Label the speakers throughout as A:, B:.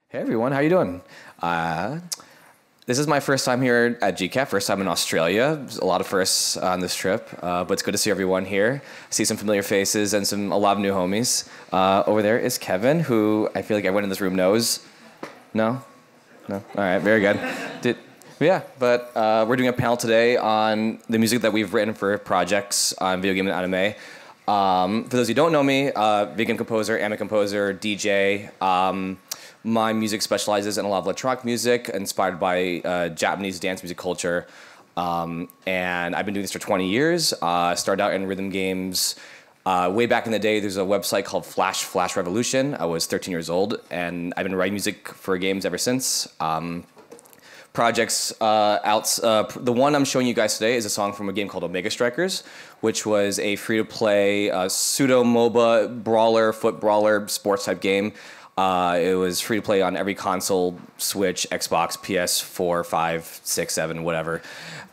A: Hey everyone, how you doing? This is my first time here at GCAP, first time in Australia. There's a lot of firsts on this trip, but it's good to see everyone here. See some familiar faces and a lot of new homies. Over there is Kevin, who I feel like everyone in this room knows. No? No? All right, very good. We're doing a panel today on the music that we've written for projects on video game and anime. For those who don't know me, video game composer, anime composer, DJ. My music specializes in a lot of electronic music, inspired by Japanese dance music culture. And I've been doing this for 20 years. Started out in rhythm games. Way back in the day, there's a website called Flash Revolution. I was 13 years old, and I've been writing music for games ever since. Projects the one I'm showing you guys today is a song from a game called Omega Strikers, which was a free-to-play pseudo MOBA brawler, foot brawler, sports type game. It was free to play on every console: Switch, Xbox, PS4, 5, 6, 7, whatever.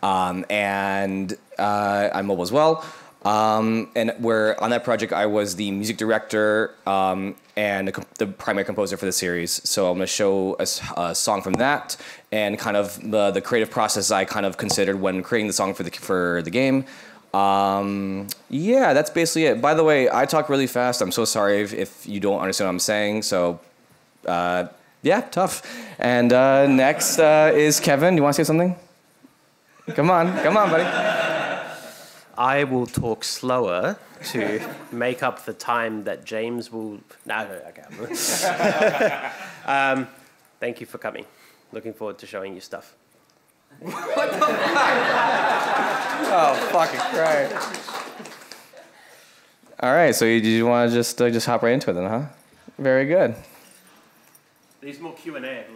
A: And I'm mobile as well. And where on that project, I was the music director and the primary composer for the series. So I'm going to show a song from that and kind of the creative process I kind of considered when creating the song for the game. Yeah, that's basically it. By the way, I talk really fast. I'm so sorry if you don't understand what I'm saying. So, yeah, tough. And next is Kevin. Do you want to say something? Come on, buddy.
B: I will talk slower to make up the time that James will... No, okay. Thank you for coming. Looking forward to showing you stuff.
A: What the fuck? Oh, fucking Christ. All right, so you want to just hop right into it then, huh? Very good.
B: There's more Q&A at the end.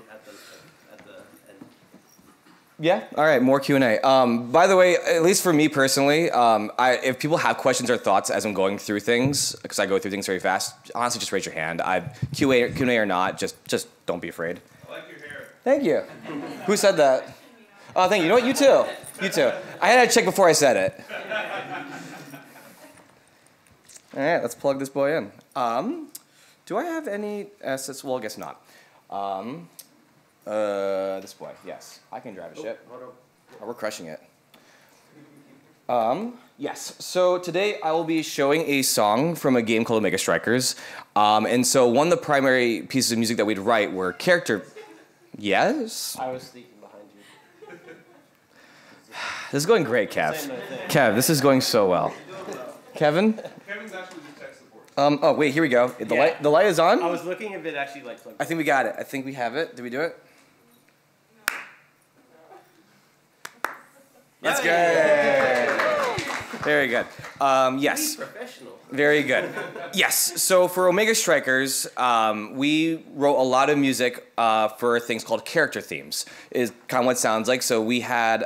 A: Yeah. All right. More Q&A. By the way, at least for me personally, if people have questions or thoughts as I'm going through things, because I go through things very fast, honestly, just raise your hand. Q&A or not, just don't be afraid.
C: I like your hair.
A: Thank you. Who said that? Oh, thank you. You know what? You too. You too. I had to check before I said it. All right. Let's plug this boy in. Do I have any assets? Well, I guess not. This boy, yes. I can drive a ship. Oh, we're crushing it. Yes, so today I will be showing a song from a game called Omega Strikers. And so one of the primary pieces of music that we'd write were character... Yes?
B: I was sneaking behind you.
A: This is going great, Kev. Kev, this is going so well. Kevin?
C: Kevin's actually just tech support.
A: Oh, wait, here we go. The light is on?
B: I was looking if it actually like plugged in.
A: I think we got it. I think we have it. Did we do it? That's good. Very good. Yes.
B: Professional.
A: Very good. Yes. So for Omega Strikers, we wrote a lot of music for things called character themes. Is kind of what it sounds like. So we had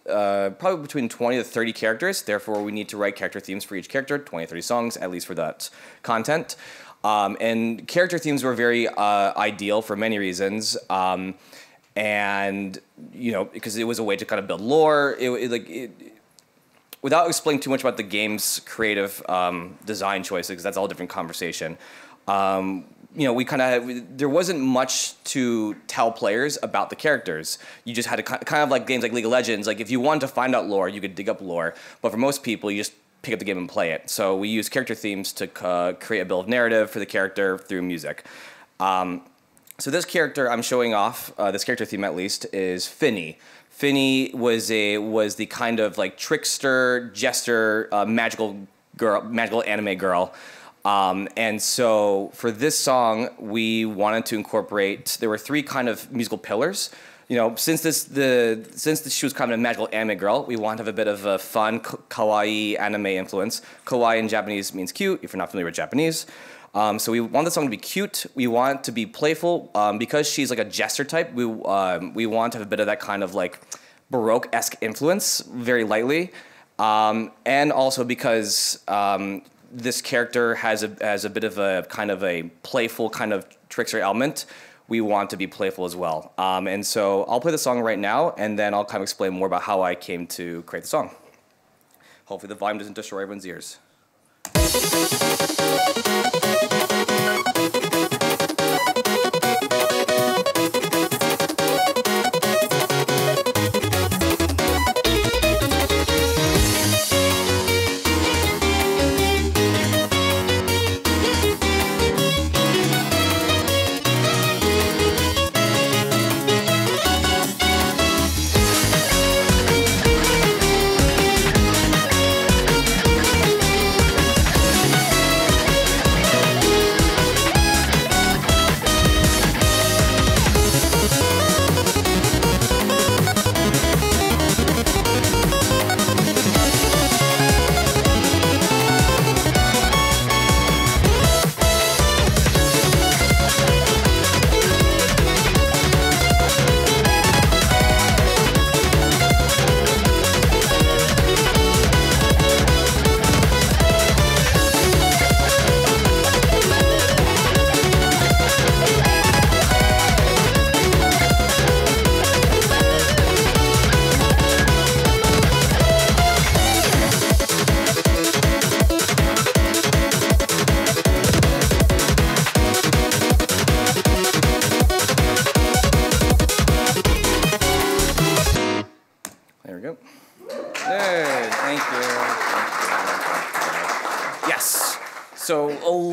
A: probably between 20 to 30 characters. Therefore, we need to write character themes for each character, 20 to 30 songs, at least for that content. And character themes were very ideal for many reasons. And, you know, because it was a way to kind of build lore. Without explaining too much about the game's creative design choices, because that's all a different conversation. You know, there wasn't much to tell players about the characters. You just had to kind of like games like League of Legends. Like if you wanted to find out lore, you could dig up lore. But for most people, you just pick up the game and play it. So we use character themes to create a build of narrative for the character through music. So this character I'm showing off, this character theme at least, is Finny. Finny was the kind of like trickster, jester, magical anime girl. And so for this song, we wanted to incorporate. There were three kind of musical pillars. You know, since she was kind of a magical anime girl, we want to have a bit of a fun, kawaii anime influence. Kawaii in Japanese means cute, if you're not familiar with Japanese. So we want the song to be cute. We want it to be playful. Because she's like a jester type, we want to have a bit of that kind of like Baroque-esque influence, very lightly. And also because this character has a bit of a kind of a playful kind of trickster element, we want to be playful as well. And so I'll play the song right now, and then I'll kind of explain more about how I came to create the song. Hopefully the volume doesn't destroy everyone's ears.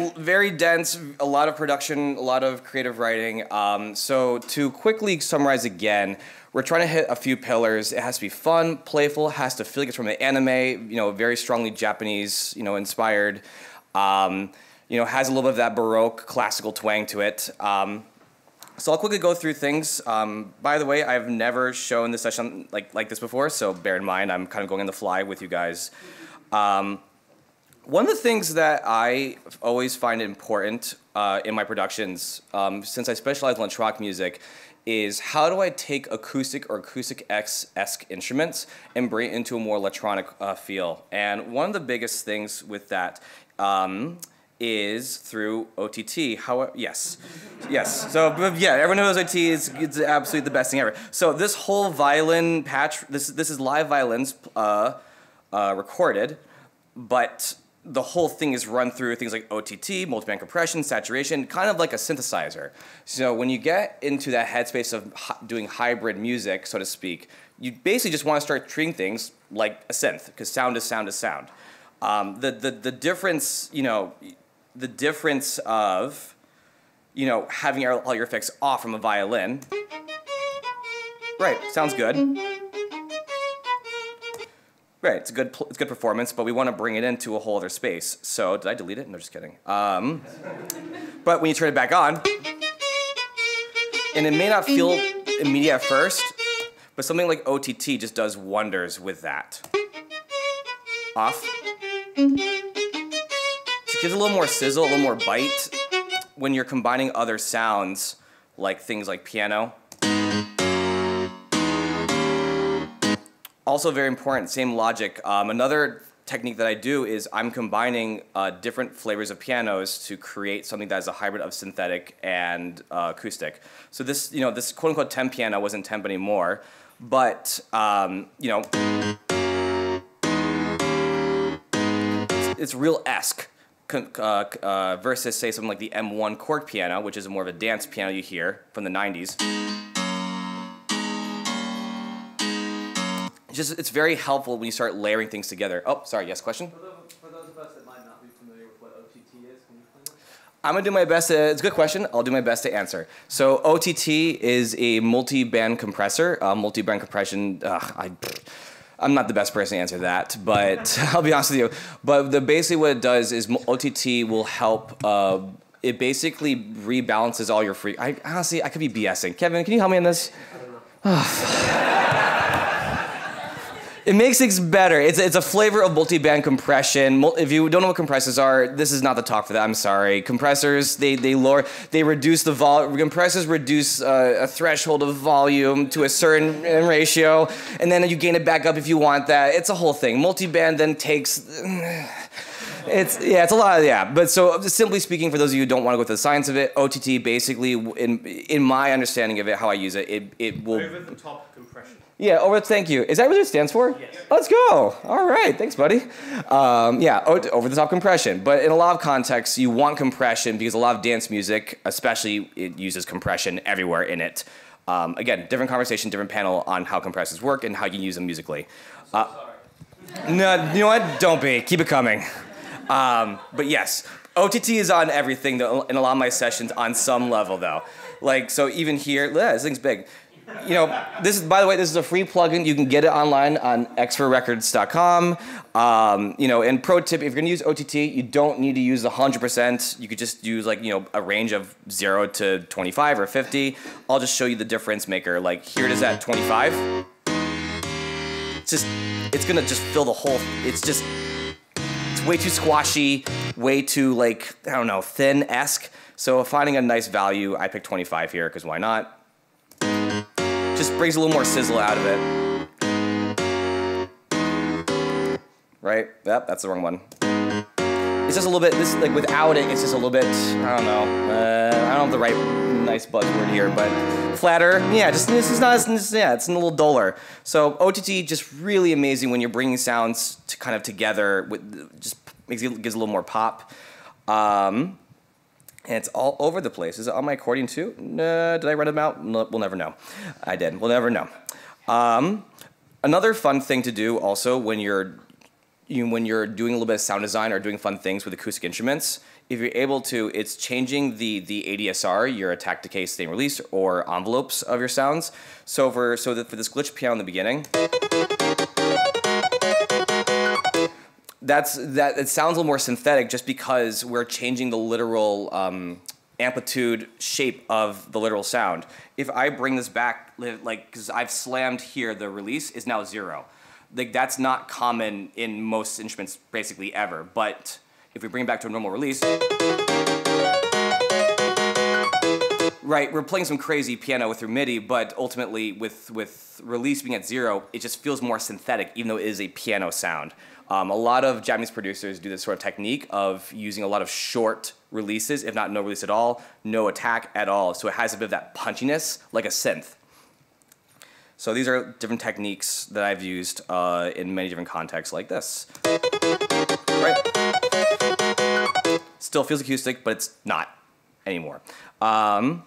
A: very dense, a lot of production, a lot of creative writing. So to quickly summarize again, we're trying to hit a few pillars. It has to be fun, playful, has to feel like it's from the anime, very strongly Japanese, inspired. Has a little bit of that Baroque classical twang to it. So I'll quickly go through things. By the way, I've never shown this session like this before, so bear in mind I'm kind of going on the fly with you guys. One of the things that I always find important in my productions, since I specialize in electronic music, is how do I take acoustic or acoustic-esque instruments and bring it into a more electronic feel. And one of the biggest things with that is through OTT. Yes. So yeah, everyone knows OTT is it's absolutely the best thing ever. So this whole violin patch, this is live violins recorded, but the whole thing is run through things like OTT, multiband compression, saturation, kind of like a synthesizer. So when you get into that headspace of doing hybrid music, so to speak, you basically just want to start treating things like a synth, because sound is sound is sound. The difference, the difference of, having all your effects off from a violin. Right, sounds good. Right, it's good performance, but we want to bring it into a whole other space. So, did I delete it? No, just kidding. But when you turn it back on, and it may not feel immediate at first, but something like OTT just does wonders with that. Off. Just gives a little more sizzle, a little more bite when you're combining other sounds, like things like piano. Also very important, same logic. Another technique that I do is I'm combining different flavors of pianos to create something that is a hybrid of synthetic and acoustic. So this, this quote-unquote temp piano wasn't temp anymore, but, it's real-esque versus, say, something like the M1 cork piano, which is more of a dance piano you hear from the 90s. It's very helpful when you start layering things together. Oh, sorry, yes, question?
D: For those of us that might not be familiar with what OTT is, can you explain that?
A: I'm going to do my best it's a good question. I'll do my best to answer. So OTT is a multi-band compressor. Multi-band compression, I'm not the best person to answer that, but I'll be honest with you. But basically what it does is OTT will help, it basically rebalances all your honestly, I could be BSing. Kevin, can you help me on this? I don't know. It makes things better. It's a flavor of multi-band compression. If you don't know what compressors are, this is not the talk for that. I'm sorry. Compressors, they reduce the volume. Compressors reduce a threshold of volume to a certain ratio, and then you gain it back up if you want that. It's a whole thing. Multi-band then takes. It's a lot of, But so simply speaking, for those of you who don't want to go through the science of it, OTT basically, in my understanding of it, how I use it, it will.
C: Over the top compression.
A: Yeah, thank you. Is that what it stands for?
C: Yes.
A: Let's go. All right, thanks, buddy. Over-the-top compression. But in a lot of contexts, you want compression because a lot of dance music, especially, it uses compression everywhere in it. Again, different conversation, different panel on how compressors work and how you use them musically.
C: Sorry.
A: No, you know what? Don't be. Keep it coming. But yes, OTT is on everything though, in a lot of my sessions on some level, though. Like, so even here, this thing's big. By the way, this is a free plugin. You can get it online on xforrecords.com. And pro tip, if you're going to use OTT, you don't need to use the 100%. You could just use a range of 0 to 25 or 50. I'll just show you the difference maker. Like here it is at 25. It's going to just fill the whole, it's way too squashy, way too thin-esque. So finding a nice value, I picked 25 here because why not? Just brings a little more sizzle out of it. Right? Yep, that's the wrong one. It's just a little bit, without it, it's just a little bit, I don't know. I don't have the right nice buzzword here, but flatter. Yeah, it's a little duller. So OTT, just really amazing when you're bringing sounds to kind of together, gives a little more pop. And it's all over the place. Is it on my accordion too? No, did I run them out? No, we'll never know. I did. We'll never know. Another fun thing to do also when you're doing a little bit of sound design or doing fun things with acoustic instruments if you're able to, it's changing the ADSR, your attack, decay, sustain, release, or envelopes of your sounds. So for this glitch piano in the beginning, it sounds a little more synthetic just because we're changing the literal amplitude shape of the literal sound. If I bring this back, like, because I've slammed here, the release is now 0. Like, that's not common in most instruments basically ever. But if we bring it back to a normal release, right, we're playing some crazy piano through MIDI, but ultimately with release being at 0, it just feels more synthetic, even though it is a piano sound. A lot of Japanese producers do this sort of technique of using a lot of short releases, if not no release at all, no attack at all. So it has a bit of that punchiness, like a synth. So these are different techniques that I've used in many different contexts like this. Right? Still feels acoustic, but it's not anymore. I'm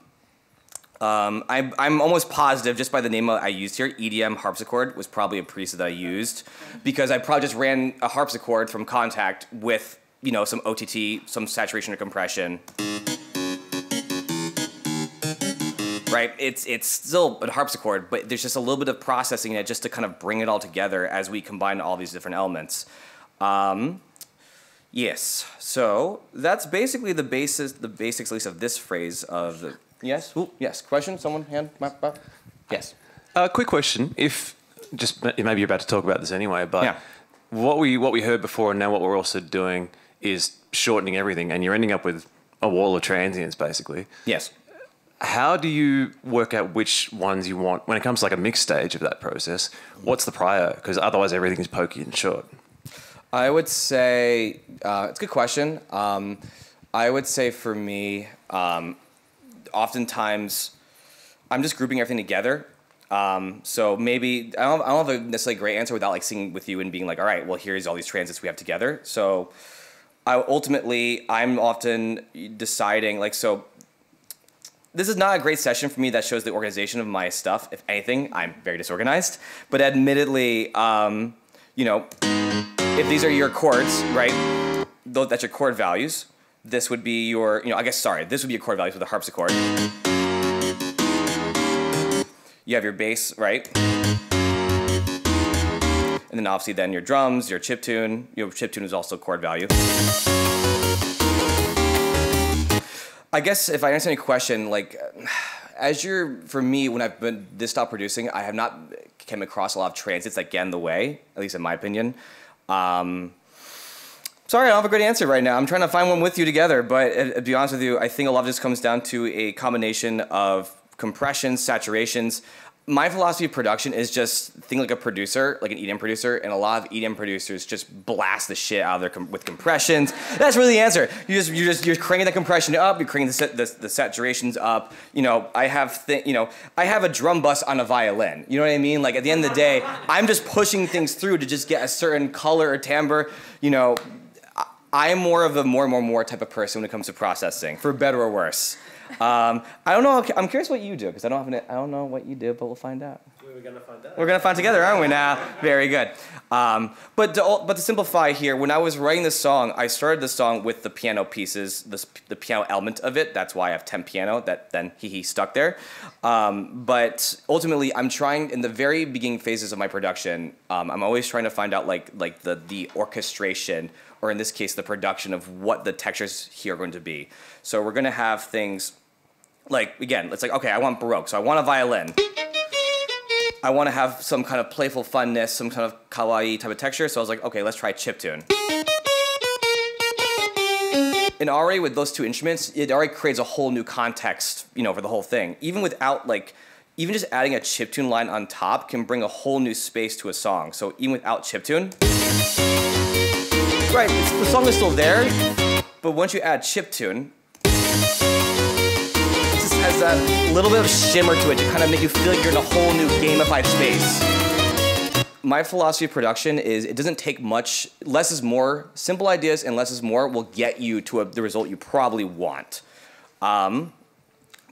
A: almost positive, just by the name I used here, EDM harpsichord was probably a preset that I used, because I probably just ran a harpsichord from Kontakt with, you know, some OTT, some saturation or compression. Right? It's still a harpsichord, but there's just a little bit of processing in it just to kind of bring it all together as we combine all these different elements. Yes, so that's basically the basics at least of this phrase of the. Yes? Ooh, yes. Question? Someone? Hand? Yes.
E: Quick question. If maybe you're about to talk about this anyway, but
A: yeah.
E: what we heard before and now what we're also doing is shortening everything, and you're ending up with a wall of transients basically.
A: Yes.
E: How do you work out which ones you want when it comes to like a mix stage of that process? What's the prior? Because otherwise everything is pokey and short.
A: I would say it's a good question. I would say for me. Oftentimes, I'm just grouping everything together. So maybe, I don't have a necessarily great answer without like singing with you and being like, all right, well, here's all these transits we have together. So I'm often deciding, like, so this is not a great session for me that shows the organization of my stuff. If anything, I'm very disorganized. But admittedly, you know, if these are your chords, right, that's your chord values. This would be your, this would be your chord values with a harpsichord. You have your bass, right? And then obviously then your drums, your chiptune. Your chiptune is also chord value. I guess if I answer any question, like, for me, when I've been this style producing, I have not come across a lot of transits that get in the way, at least in my opinion. Sorry, I don't have a great answer right now. I'm trying to find one with you together, but to be honest with you, I think a lot of this comes down to a combination of compressions, saturations. My philosophy of production is just think like a producer, like an EDM producer, and a lot of EDM producers just blast the shit out of with compressions. That's really the answer. You're cranking the compression up, you're cranking the saturations up. You know, I have a drum bus on a violin. You know what I mean? Like at the end of the day, I'm just pushing things through to just get a certain color or timbre. You know, I'm more of a more type of person when it comes to processing, for better or worse. I don't know. I'm curious what you do because I don't know what you do, but we'll find out.
B: We're gonna find out.
A: We're gonna find together, aren't we? Now, very good. But to simplify here, when I was writing this song, I started the song with the piano pieces, the piano element of it. That's why I have temp piano. That then he stuck there. But ultimately, I'm trying in the very beginning phases of my production. I'm always trying to find out like the orchestration, or in this case, the production of what the textures here are going to be. So we're going to have things like, again, it's like, okay, I want Baroque, so I want a violin. I want to have some kind of playful funness, some kind of kawaii type of texture, so I was like, okay, let's try chiptune. And already with those two instruments, it already creates a whole new context, you know, for the whole thing. Even without, like, even just adding a chiptune line on top can bring a whole new space to a song. So even without chiptune, right, the song is still there, but once you add chiptune, it just has that little bit of shimmer to it to kind of make you feel like you're in a whole new gamified space. My philosophy of production is it doesn't take much. Less is more. Simple ideas and less is more will get you to the result you probably want. Kind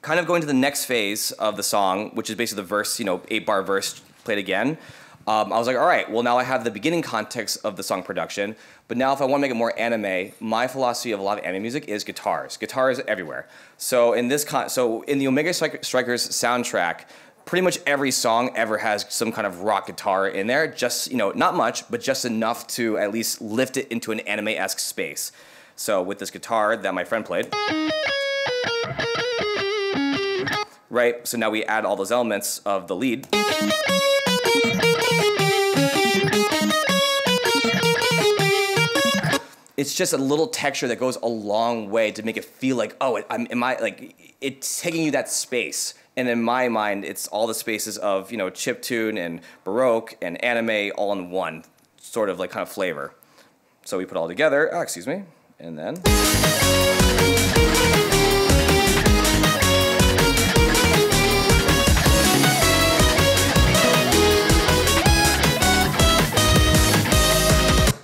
A: of going to the next phase of the song, which is basically the verse, 8-bar verse played again. I was like, all right, well now I have the beginning context of the song production, but now if I want to make it more anime, my philosophy of a lot of anime music is guitars. Guitars everywhere. So in the Omega Strikers soundtrack, pretty much every song ever has some kind of rock guitar in there. Just, not much, but just enough to at least lift it into an anime-esque space. So with this guitar that my friend played, right? So now we add all those elements of the lead. It's just a little texture that goes a long way to make it feel like, oh, it's taking you that space. And in my mind, it's all the spaces of, chiptune and Baroque and anime all in one sort of kind of flavor. So we put it all together, excuse me, and then.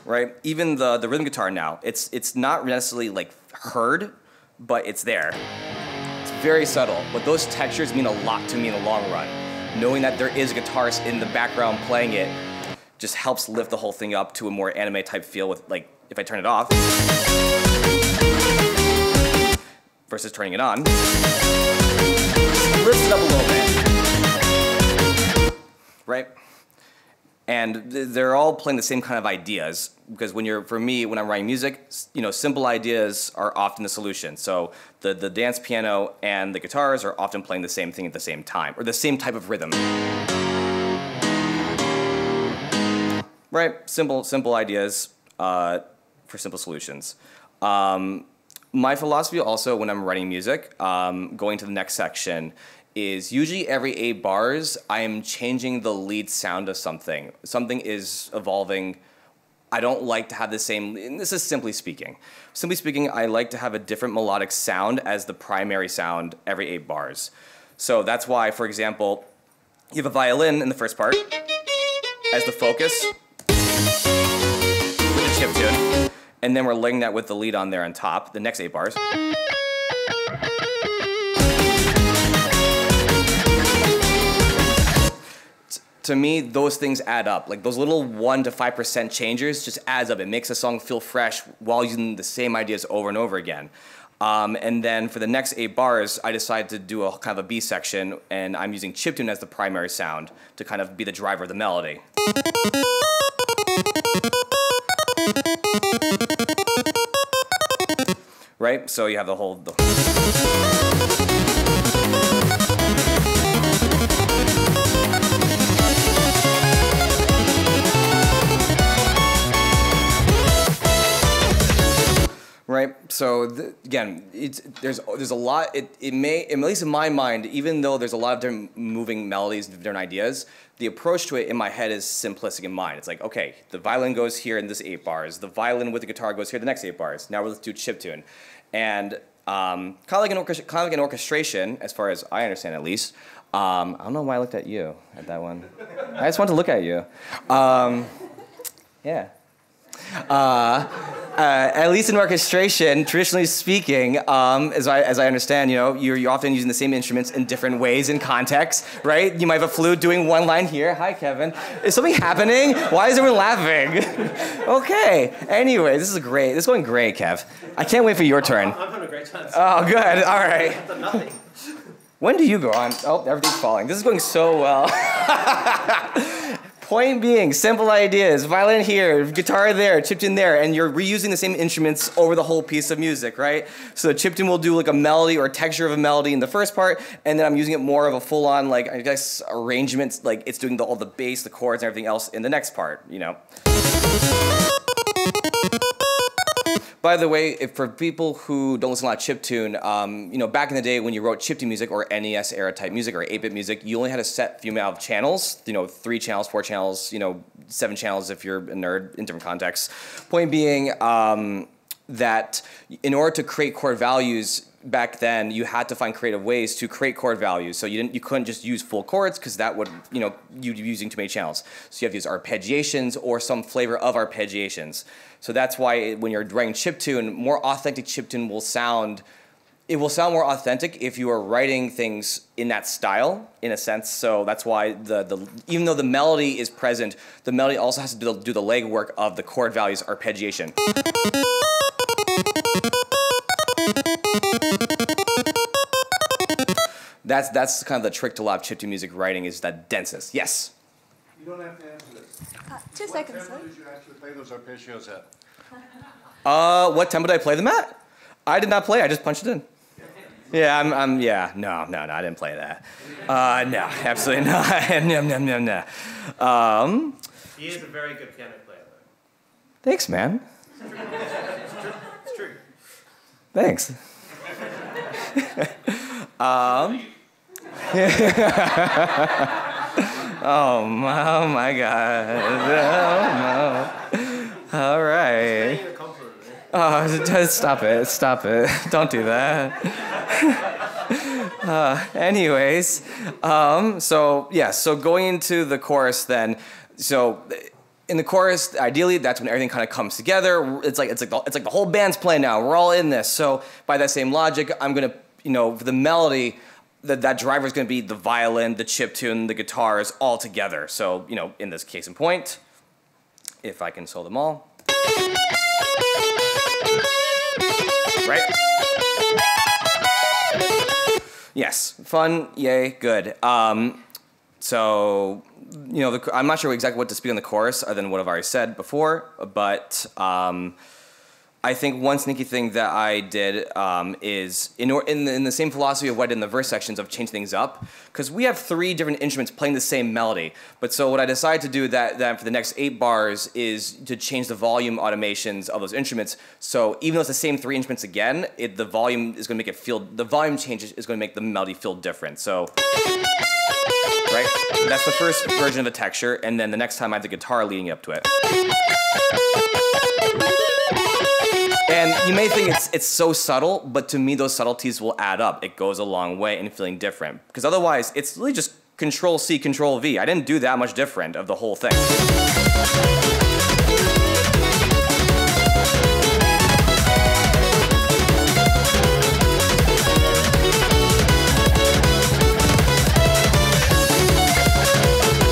A: Right? Even the rhythm guitar now, it's not necessarily heard, but it's there. It's very subtle, but those textures mean a lot to me in the long run. Knowing that there is a guitarist in the background playing it just helps lift the whole thing up to a more anime type feel with if I turn it off versus turning it on, lifts it up a little bit. Right? And they're all playing the same kind of ideas because for me, when I'm writing music, simple ideas are often the solution. So the dance piano and the guitars are often playing the same thing at the same time, or the same type of rhythm. Right? Simple ideas for simple solutions. My philosophy also when I'm writing music, going to the next section, is usually every 8 bars, I am changing the lead sound of something. Something is evolving. I don't like to have the same, and this is simply speaking. Simply speaking, I like to have a different melodic sound as the primary sound every 8 bars. So that's why, for example, you have a violin in the first part as the focus with the chip tune, and then we're laying that with the lead on there on top, the next 8 bars. To me, those things add up. Those little 1 to 5% changes just adds up. It makes a song feel fresh while using the same ideas over and over again. And then for the next 8 bars, I decided to do a kind of a B section, and I'm using chiptune as the primary sound to kind of be the driver of the melody. Right? So you have the whole... Right. So again, there's a lot. It may, at least in my mind, even though there's a lot of different moving melodies and different ideas, the approach to it in my head is simplistic in mind. It's like, okay, the violin goes here in this 8 bars. The violin with the guitar goes here the next 8 bars. Now let's do chiptune, and kind of like an orchestration, as far as I understand at least. I don't know why I looked at you at that one. I just wanted to look at you. Yeah. At least in orchestration, traditionally speaking, as I understand, you're often using the same instruments in different ways in context, right? You might have a flute doing one line here. Hi, Kevin. Is something happening? Why is everyone laughing? Okay. Anyway, this is great. This is going great, Kev. I can't wait for your turn.
D: I'm having a great time.
A: Oh, good. All right.
D: I've done nothing.
A: When do you go on? Oh, everything's falling. This is going so well. Point being, simple ideas, violin here, guitar there, chiptune there, and you're reusing the same instruments over the whole piece of music, right? So the chiptune will do a melody or texture of a melody in the first part, and then I'm using it more of a full-on, I guess, arrangements, it's doing all the bass, the chords, and everything else in the next part, By the way, for people who don't listen to a lot of chiptune, back in the day when you wrote chiptune music or NES era type music or 8-bit music, you only had a set few amount of channels, 3 channels, 4 channels, 7 channels if you're a nerd in different contexts. Point being that in order to create chord values back then, you had to find creative ways to create chord values. So you couldn't just use full chords because that would, you'd be using too many channels. So you have to use arpeggiations or some flavor of arpeggiations. So that's why when you're writing chiptune, more authentic chiptune will sound it will sound more authentic if you are writing things in that style, in a sense. So that's why even though the melody is present, the melody also has to do the legwork of the chord values arpeggiation. That's kind of the trick to a lot of chiptune music writing, is that denseness. Yes?
C: You don't have to answer this.
F: 2 seconds,
C: What tempo
F: sir.
C: did you actually play those arpeggios at?
A: What tempo did I play them at? I did not play, I just punched it in. Yeah, yeah, no, I didn't play that. No, absolutely not. No.
B: He is a very good piano player, though.
A: Thanks, man.
B: It's true.
A: Thanks. Oh my God. Oh, no. All right.
B: Paying a compliment, eh?
A: Oh, stop it. Don't do that. Anyways, so going into the chorus then, so in the chorus, ideally, that's when everything kind of comes together. It's like the whole band's playing now. We're all in this. So by that same logic, I'm gonna, for the melody, that driver is gonna be the violin, the chiptune, the guitars all together. So in this case in point, if I can solo them all, right? Yes, fun, yay, good. So, I'm not sure exactly what to speak on the chorus other than what I've already said before, but I think one sneaky thing that I did is in the same philosophy of what I did in the verse sections of change things up, because we have 3 different instruments playing the same melody. But so what I decided to do that for the next 8 bars is to change the volume automations of those instruments. So even though it's the same 3 instruments again, the volume is going to make it feel, the volume change is going to make the melody feel different. So, right? That's the first version of the texture, and then the next time I have the guitar leading up to it. And you may think it's so subtle, but to me those subtleties will add up. It goes a long way in feeling different. Because otherwise, it's really just Control-C, Control-V. I didn't do that much different of the whole thing.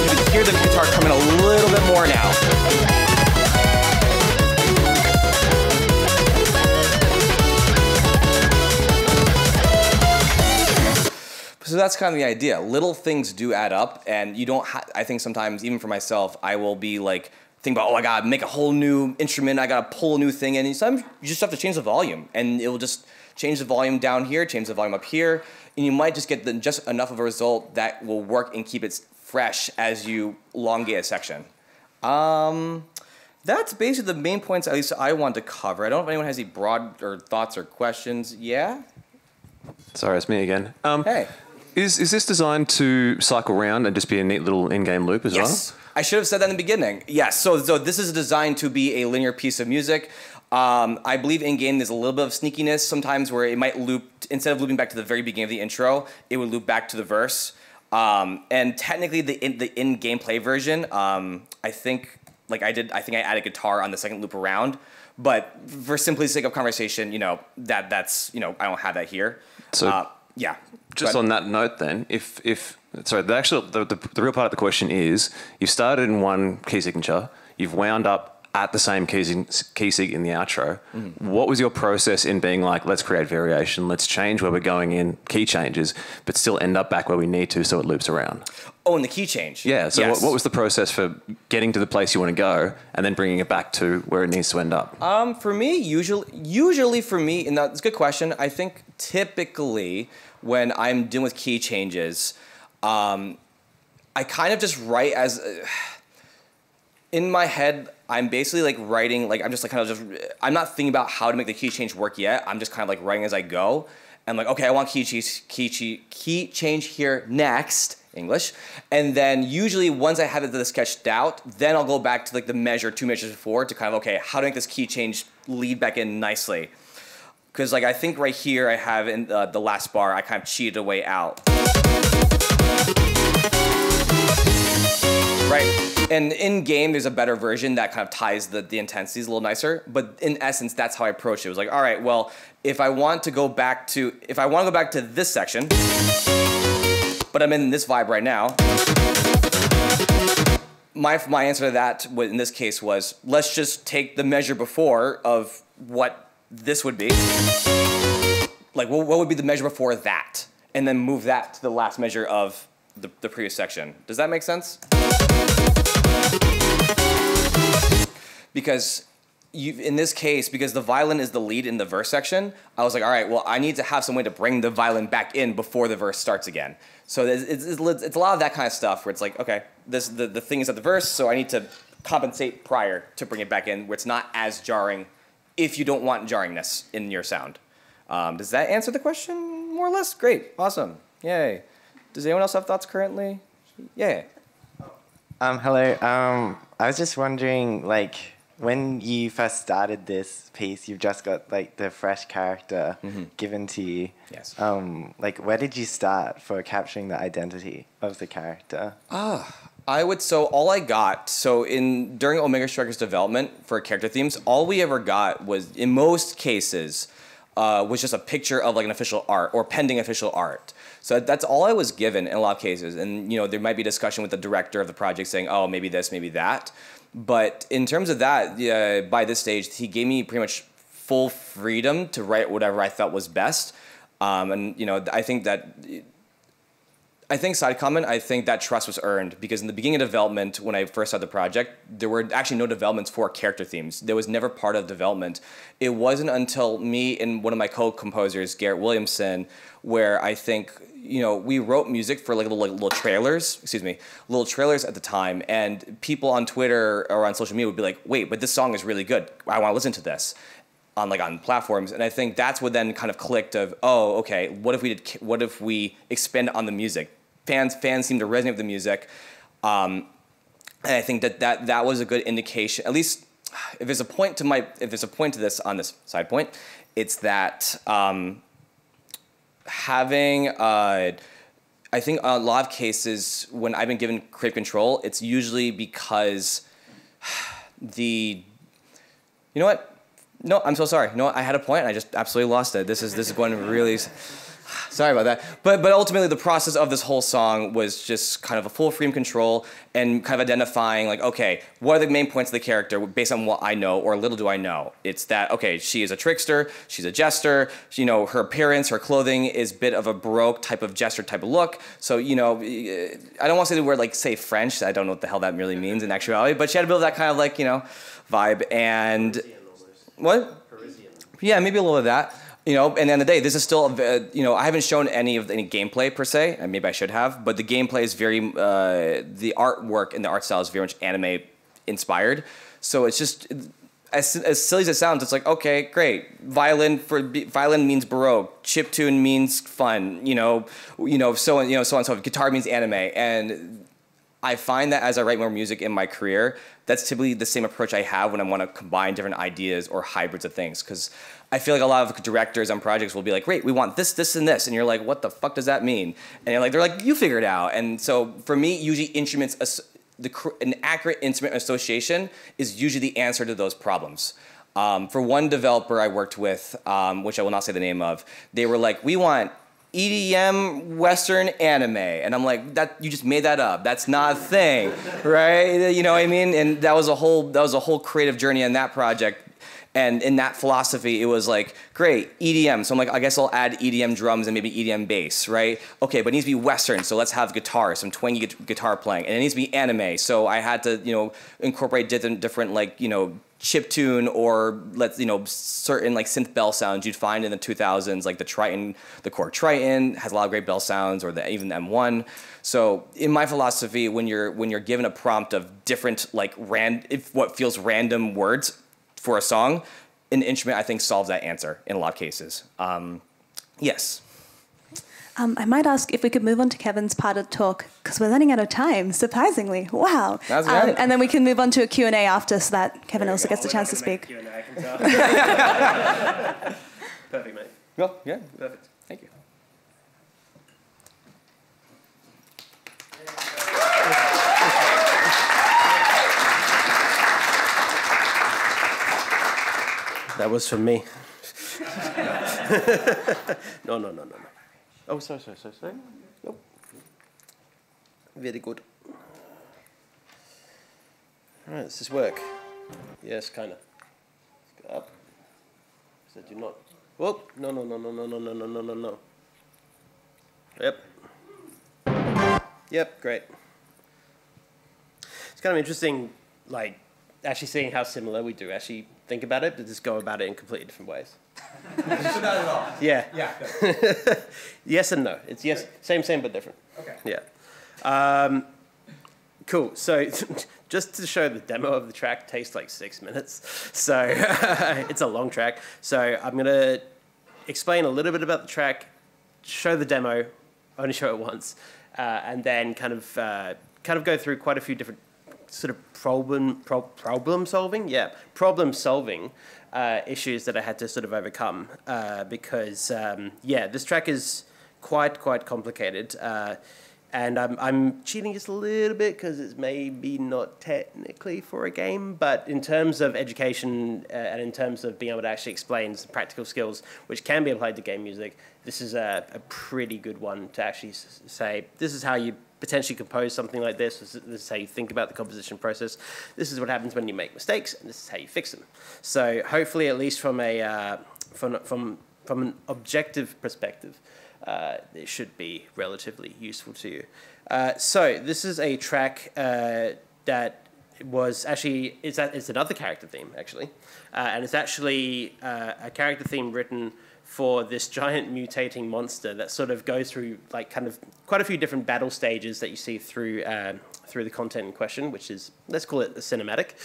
A: You can hear the guitar coming a little bit more now. So that's kind of the idea. Little things do add up, and you don't. I think sometimes, even for myself, I will be like think about, I gotta make a whole new instrument. I gotta pull a new thing, and sometimes you just have to change the volume, and it will just change the volume down here, change the volume up here, and you might just get just enough of a result that will work and keep it fresh as you elongate a section. That's basically the main points, at least I want to cover. I don't know if anyone has any broad thoughts or questions. Yeah.
E: Sorry, it's me again.
A: Hey.
E: Is this designed to cycle around and just be a neat little in-game loop as well?
A: Yes. I should have said that in the beginning. Yes, so this is designed to be a linear piece of music. I believe in-game there's a little bit of sneakiness sometimes where it might loop, instead of looping back to the very beginning of the intro, it would loop back to the verse. And technically the in-game play version, I think I added guitar on the second loop around, but for simply sake of conversation, that's I don't have that here.
E: So
A: yeah.
E: Just on that note, then, the real part of the question is, you've started in one key signature, you've wound up at the same key sig in the outro. Mm-hmm. What was your process in being like, let's create variation, let's change where we're going in key changes, but still end up back where we need to, so it loops around?
A: Oh, and the key change.
E: Yeah. So
A: yes.
E: what was the process for getting to the place you want to go and then bringing it back to where it needs to end up?
A: For me, usually for me, and that's a good question. I think typically when I'm dealing with key changes, I kind of just write as in my head. I'm basically like writing, like I'm just like kind of just. I'm not thinking about how to make the key change work yet. I'm just kind of like writing as I go. And like, okay, I want key change here next. English, and then usually once I have it sketched out, then I'll go back to like the measure 2 measures before to kind of, okay, how to make this key change lead back in nicely. Because like I think right here I have in the last bar, I kind of cheated a way out. Right. And in game, there's a better version that kind of ties the intensities a little nicer. But in essence, that's how I approached it. It was like, all right, well, if I want to go back to this section, but I'm in this vibe right now, my answer to that in this case was, let's just take the measure before of what this would be. Like, what would be the measure before that? And then move that to the last measure of the previous section. Does that make sense? Because in this case, because the violin is the lead in the verse section, I was like, all right, well, I need to have some way to bring the violin back in before the verse starts again. So it's a lot of that kind of stuff where it's like, okay, the thing is at the verse, so I need to compensate prior to bring it back in where it's not as jarring if you don't want jarringness in your sound. Does that answer the question more or less? Great, awesome, yay. Does anyone else have thoughts currently? Yeah.
F: Hello. I was just wondering, like, when you first started this piece, you've just got like the fresh character given to you.
A: Yes.
F: Like, where did you start for capturing the identity of the character?
A: All I got, during Omega Striker's development for character themes, all we ever got was, in most cases, was just a picture of like an official art or pending official art. So that's all I was given in a lot of cases. And, you know, there might be discussion with the director of the project saying, oh, maybe this, maybe that. But in terms of that, by this stage, he gave me pretty much full freedom to write whatever I felt was best. And, you know, I think side comment, I think that trust was earned because in the beginning of development, when I first started the project, there were actually no developments for character themes. There was never part of development. It wasn't until me and one of my co-composers, Garrett Williamson, where I think, you know, we wrote music for like little trailers, little trailers at the time, and people on Twitter or on social media would be like, wait, but this song is really good. I want to listen to this. On platforms, and I think that's what then kind of clicked of, oh, okay, what if we expand on the music? Fans seem to resonate with the music, and I think that was a good indication. At least, if there's a point to this on this side point, it's that having. I think a lot of cases when I've been given creative control, it's usually because you know what. No, I'm so sorry. No, I had a point and I just absolutely lost it. This is going really... Sorry about that. But ultimately the process of this whole song was just kind of a full freedom control and kind of identifying like, okay, what are the main points of the character based on what I know or little do I know? It's that, okay, she is a trickster, she's a jester, you know, her appearance, her clothing is a bit of a Baroque type of jester type of look. So, you know, I don't want to say the word like, say French. I don't know what the hell that really means in actuality, but she had a bit of that kind of like, you know, vibe and... What? Parisian. Yeah, maybe a little of that. You know, and at the end of the day, this is still, you know, I haven't shown any gameplay per se, and maybe I should have, but the gameplay is very, the artwork and the art style is very much anime inspired. So it's just, as silly as it sounds, it's like, okay, great. Violin means Baroque. Chiptune means fun. So on and so forth. Guitar means anime, and I find that as I write more music in my career, that's typically the same approach I have when I want to combine different ideas or hybrids of things. Because I feel like a lot of directors on projects will be like, great, we want this, this, and this. And you're like, what the fuck does that mean? And they're like, you figure it out. And so for me, usually an accurate instrument association is usually the answer to those problems. For one developer I worked with, which I will not say the name of, they were like, we want EDM Western anime, and I'm like, that you just made that up. That's not a thing, right? You know what I mean? And that was a whole creative journey in that project. And in that philosophy, it was like, great, EDM. So I'm like, I guess I'll add EDM drums and maybe EDM bass, right? Okay, but it needs to be Western, so let's have guitar, some twangy guitar playing. And it needs to be anime, so I had to, you know, incorporate different like, you know, chiptune or certain like synth bell sounds you'd find in the 2000s, like the Triton, the Korg Triton has a lot of great bell sounds, or even the M1. So in my philosophy, when you're given a prompt of different like what feels random words for a song, an instrument I think solves that answer in a lot of cases. Yes.
G: I might ask if we could move on to Kevin's part of the talk, because we're running out of time, surprisingly. Wow.
A: That's great.
G: And then we can move on to a Q&A after, so that Kevin also gets a chance to speak.
B: Q&A, I can tell. Perfect, mate.
A: Well, yeah.
B: Perfect.
A: Thank you.
B: that was from me. No. Oh, sorry. Nope. Very good. All right, does this work? Yes, kind of. Let's go up. So do not. Whoa! No. Yep, great. It's kind of interesting, like, actually seeing how similar we do actually think about it, but just go about it in completely different ways.
A: So not at all.
B: Yeah.
A: Yeah. Good.
B: Yes and no. It's yes, same, but different.
A: Okay.
B: Yeah. Cool. So just to show the demo of the track takes like 6 minutes. So it's a long track. So I'm going to explain a little bit about the track, show the demo, only show it once, and then kind of go through quite a few different sort of problem solving issues that I had to sort of overcome because this track is quite complicated. And I'm cheating just a little bit because it's maybe not technically for a game, but in terms of education and in terms of being able to actually explain some practical skills which can be applied to game music, this is a pretty good one to actually say, this is how you potentially compose something like this. This is how you think about the composition process. This is what happens when you make mistakes, and this is how you fix them. So hopefully, at least from a from an objective perspective, it should be relatively useful to you. So this is a track that was actually, it's another character theme, actually. And it's actually a character theme written for this giant mutating monster that sort of goes through like kind of quite a few different battle stages that you see through the content in question, which is, let's call it a cinematic.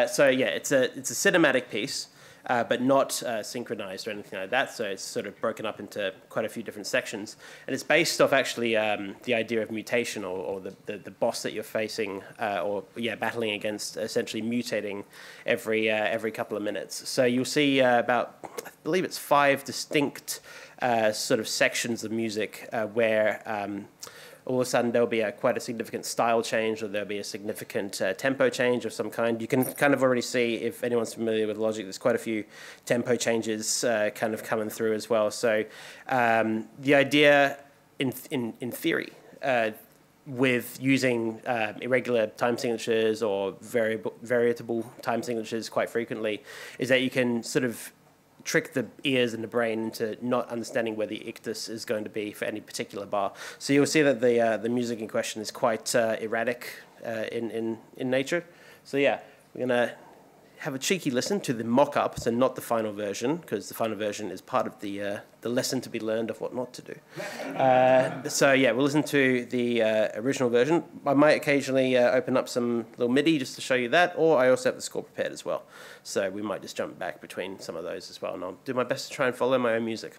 B: So yeah, it's a cinematic piece. But not synchronized or anything like that. So it's sort of broken up into quite a few different sections. And it's based off actually the idea of mutation or the boss that you're facing battling against, essentially mutating every couple of minutes. So you'll see about, I believe it's 5 distinct sort of sections of music where all of a sudden there'll be quite a significant style change, or there'll be a significant tempo change of some kind. You can kind of already see, if anyone's familiar with Logic, there's quite a few tempo changes kind of coming through as well. So the idea, in theory, with using irregular time signatures or variable time signatures quite frequently, is that you can sort of trick the ears and the brain into not understanding where the ictus is going to be for any particular bar. So you'll see that the music in question is quite erratic in nature. So yeah, we're gonna have a cheeky listen to the mock-up, so not the final version, because the final version is part of the lesson to be learned of what not to do. So yeah, we'll listen to the original version. I might occasionally open up some little MIDI just to show you that, or I also have the score prepared as well. So we might just jump back between some of those as well, and I'll do my best to try and follow my own music.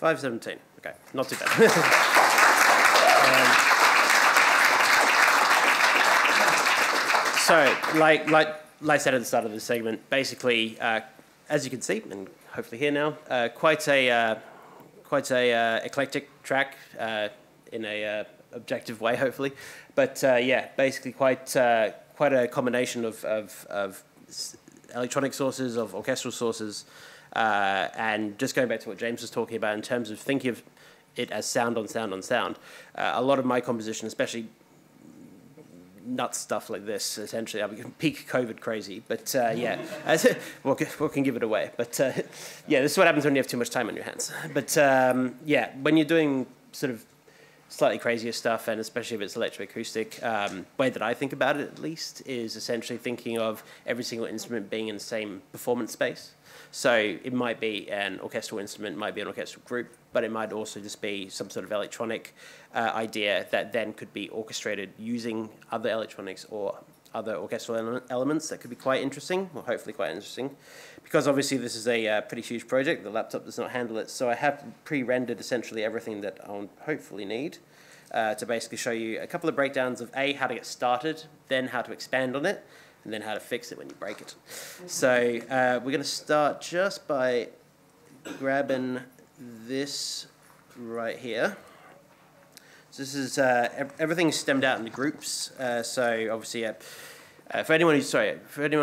B: 5:17. Okay, not too bad. So, like I said at the start of the segment, basically, as you can see, and hopefully hear now, quite a eclectic track in a objective way, hopefully. But yeah, basically quite a combination of electronic sources, of orchestral sources, and just going back to what James was talking about in terms of thinking of it as sound on sound on sound. A lot of my composition, especially nuts stuff like this, essentially, I'm peak COVID crazy, but yeah, we can give it away. But yeah, this is what happens when you have too much time on your hands. But yeah, when you're doing sort of slightly crazier stuff, and especially if it's electroacoustic, way that I think about it at least is essentially thinking of every single instrument being in the same performance space. So it might be an orchestral instrument, might be an orchestral group, but it might also just be some sort of electronic idea that then could be orchestrated using other electronics or other orchestral elements. That could be quite interesting, or hopefully quite interesting. Because obviously this is a pretty huge project, the laptop does not handle it, so I have pre-rendered essentially everything that I'll hopefully need to basically show you a couple of breakdowns of A, how to get started, then how to expand on it, and then how to fix it when you break it. So we're going to start just by grabbing this right here. So this is everything's stemmed out into groups. So obviously, for anyone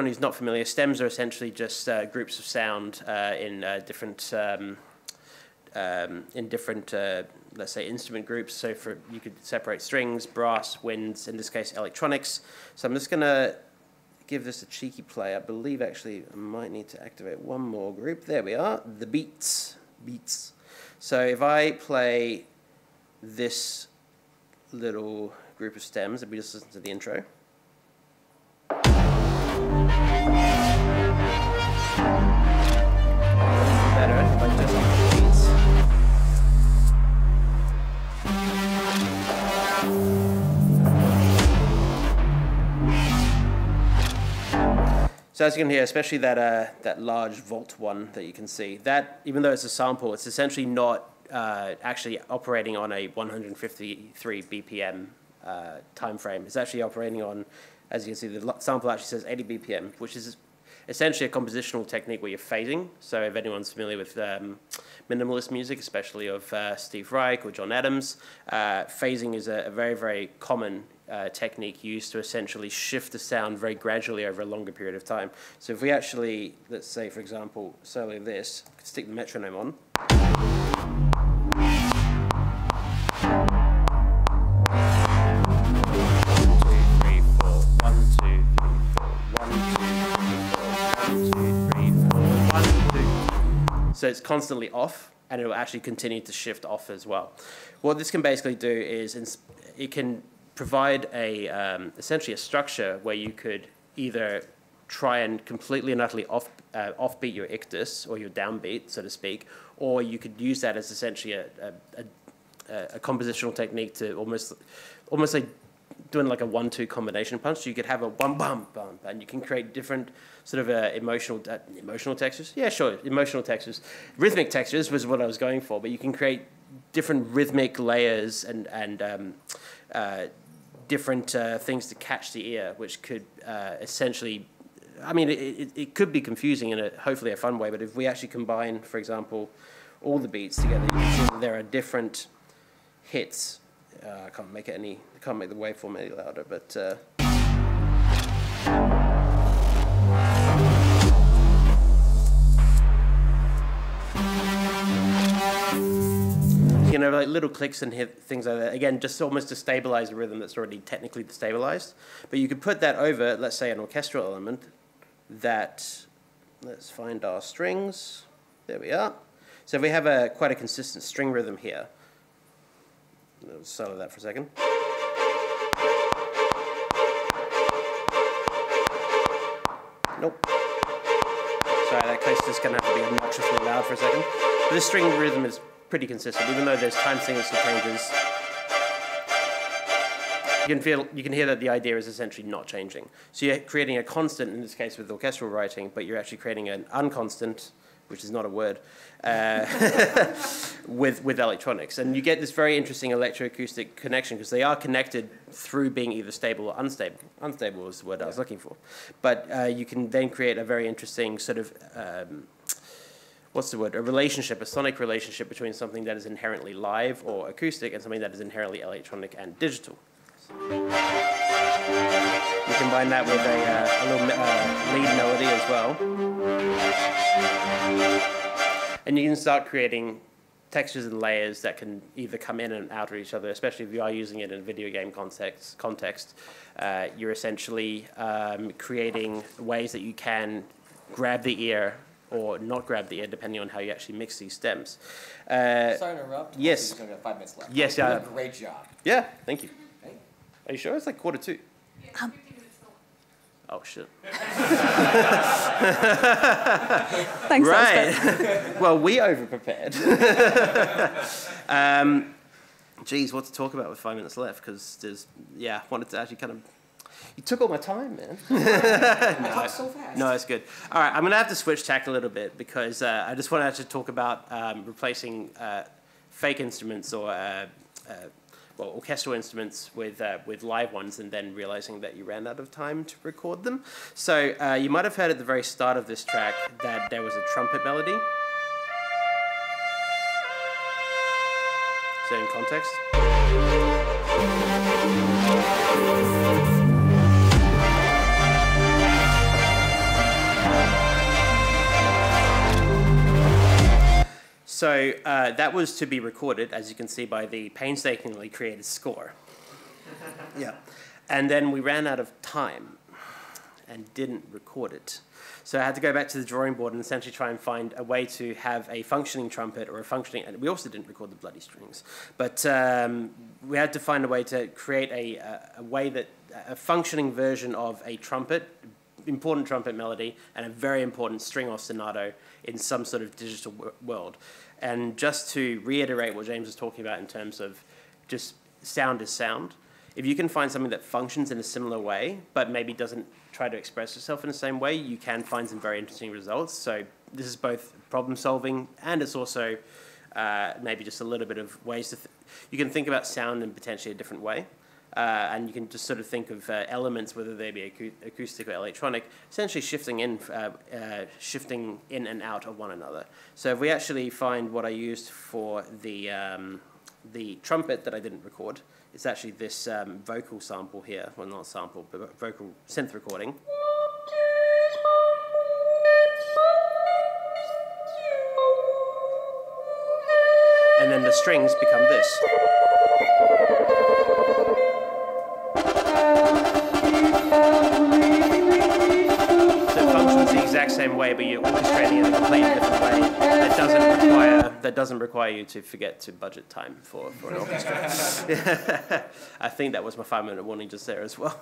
B: who's not familiar, stems are essentially just groups of sound in different let's say instrument groups. So you could separate strings, brass, winds, in this case electronics. So I'm just going to give this a cheeky play. I believe actually I might need to activate one more group. There we are, the beats. So if I play this little group of stems, if we just listen to the intro. Better if I just use the beats. So as you can hear, especially that large volt one that you can see, that even though it's a sample, it's essentially not actually operating on a 153 BPM time frame. It's actually operating on, as you can see, the sample actually says 80 BPM, which is essentially a compositional technique where you're phasing. So if anyone's familiar with minimalist music, especially of Steve Reich or John Adams, phasing is a very, very common technique used to essentially shift the sound very gradually over a longer period of time. So if we actually, let's say, for example, solo this, stick the metronome on. So it's constantly off, and it will actually continue to shift off as well. What this can basically do is it can provide essentially a structure where you could either try and completely and utterly offbeat your ictus, or your downbeat, so to speak, or you could use that as essentially a compositional technique to almost like doing like a 1-2 combination punch. So you could have a one bum bum, and you can create different sort of emotional textures. Yeah, sure, emotional textures. Rhythmic textures was what I was going for, but you can create different rhythmic layers and different things to catch the ear, which could essentially, I mean, it could be confusing in hopefully a fun way, but if we actually combine, for example, all the beats together, you can see that there are different hits. I can't make the waveform any louder, but you know, like little clicks and things like that. Again, just almost to stabilize a rhythm that's already technically destabilized. But you could put that over, let's say, an orchestral element that, let's find our strings. There we are. So if we have quite a consistent string rhythm here, let's solo that for a second. Nope. Sorry, that case is just going to have to be obnoxiously loud for a second. But this string rhythm is pretty consistent, even though there's time signals and changes. You can hear that the idea is essentially not changing. So you're creating a constant, in this case with orchestral writing, but you're actually creating an unconstant which is not a word, with electronics. And you get this very interesting electroacoustic connection because they are connected through being either stable or unstable. Unstable is the word I was looking for. But you can then create a very interesting sort of, what's the word, a relationship, a sonic relationship between something that is inherently live or acoustic and something that is inherently electronic and digital. You combine that with a little lead melody as well. And you can start creating textures and layers that can either come in and out of each other, especially if you are using it in a video game context. You're essentially creating ways that you can grab the ear or not grab the ear, depending on how you actually mix these stems.
A: Sorry to interrupt.
B: Yes.
A: We've got 5 minutes left.
B: Yes,
A: You
B: yeah.
A: did a great job.
B: Yeah, thank you.
A: Okay.
B: Are you sure? It's like 1:45.
G: Um,
B: Oh, shit.
G: Thanks,
B: Right.
G: Elspeth.
B: Well, we over-prepared. Geez, what to talk about with 5 minutes left? Because there's, yeah, I wanted to actually kind of... You took all my time, man.
A: I talk so fast.
B: No, it's good. All right, I'm going to have to switch tack a little bit because I just want to actually talk about replacing fake instruments or well, orchestral instruments with live ones, and then realizing that you ran out of time to record them. So you might have heard at the very start of this track that there was a trumpet melody. So in context. So that was to be recorded, as you can see, by the painstakingly created score. Yeah. And then we ran out of time and didn't record it. So I had to go back to the drawing board and essentially try and find a way to have a functioning trumpet or a functioning... And we also didn't record the bloody strings. But we had to find a way to create a way that... a functioning version of a trumpet, important trumpet melody, and a very important string ostinato in some sort of digital world. And just to reiterate what James was talking about in terms of just sound is sound, if you can find something that functions in a similar way, but maybe doesn't try to express itself in the same way, you can find some very interesting results. So this is both problem solving, and it's also maybe just a little bit of ways to... you can think about sound in potentially a different way. And you can just sort of think of elements, whether they be acoustic or electronic, essentially shifting in and out of one another. So if we actually find what I used for the trumpet that I didn't record, it's actually this vocal sample here. Well, not sample, but vocal synth recording. And then the strings become this. The exact same way, but you're orchestrating it in a completely different way. That doesn't require you to forget to budget time for an orchestra. I think that was my 5-minute warning just there as well.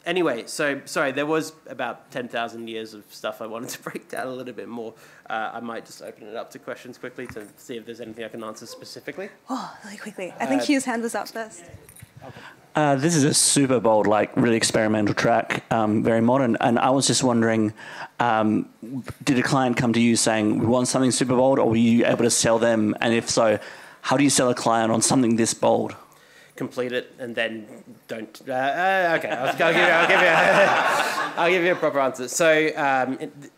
B: Anyway, so sorry, there was about 10,000 years of stuff I wanted to break down a little bit more. I might just open it up to questions quickly to see if there's anything I can answer specifically.
G: Oh, really quickly. I think Hugh's hand was up first.
H: This is a super bold, like really experimental track, very modern. And I was just wondering, did a client come to you saying, we want something super bold, or were you able to sell them? And if so, how do you sell a client on something this bold?
B: Complete it and then don't. Okay, I'll give you a proper answer. So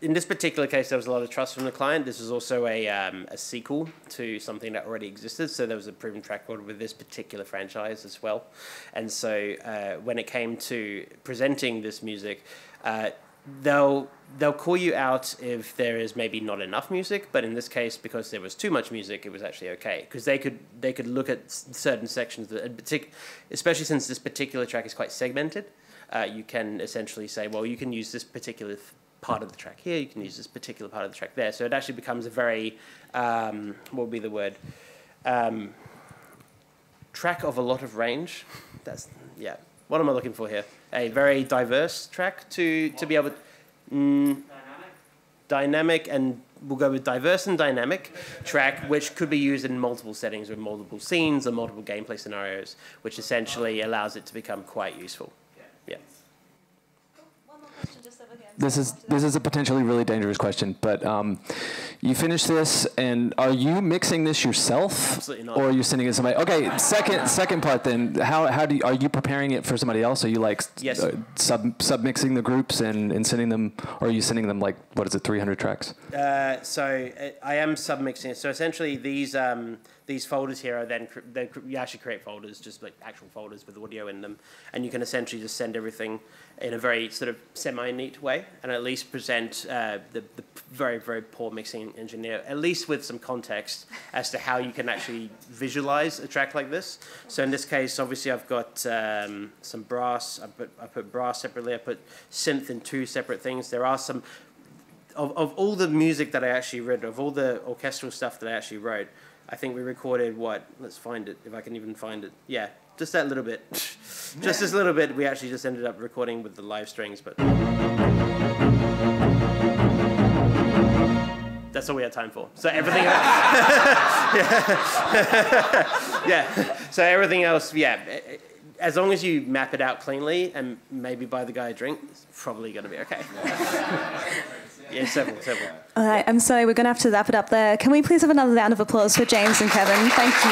B: in this particular case, there was a lot of trust from the client. This was also a sequel to something that already existed. So there was a proven track record with this particular franchise as well. And so when it came to presenting this music, they'll call you out if there is maybe not enough music, but in this case, because there was too much music, it was actually okay, because they could look at certain sections that, especially since this particular track is quite segmented, you can essentially say, well, you can use this particular part of the track here, you can use this particular part of the track there, so it actually becomes a very what would be the word, track of a lot of range. That's, yeah, what am I looking for here? A very diverse track to be able to... Dynamic, and we'll go with diverse and dynamic track, which could be used in multiple settings with multiple scenes or multiple gameplay scenarios, which essentially allows it to become quite useful. Yeah.
G: One more question just over here.
I: this is a potentially really dangerous question, but you finish this, and are you mixing this yourself?
B: Absolutely not.
I: Or are you sending it to somebody? Okay, second part then. How do you, are you preparing it for somebody else? Are you like
B: Yes.
I: sub mixing the groups and sending them, or are you sending them like, what is it, 300 tracks?
B: So I am submixing it. So essentially these folders here are then, you actually create folders, just like actual folders with audio in them. And you can essentially just send everything in a very sort of semi-neat way and at least present the very, very poor mixing engineer, at least with some context as to how you can actually visualize a track like this. So in this case, obviously I've got some brass, I put brass separately, I put synth in 2 separate things. There are some, of all the music that I actually wrote, of all the orchestral stuff that I actually wrote, I think we recorded what? Let's find it, if I can even find it. Yeah, just that little bit. Just this little bit we actually just ended up recording with the live strings, but that's all we had time for. So everything else, yeah. So everything else, yeah. As long as you map it out cleanly and maybe buy the guy a drink, it's probably going to be okay. Yeah, several.
G: All right, I'm sorry, we're going to have to wrap it up there. Can we please have another round of applause for James and Kevin? Thank you.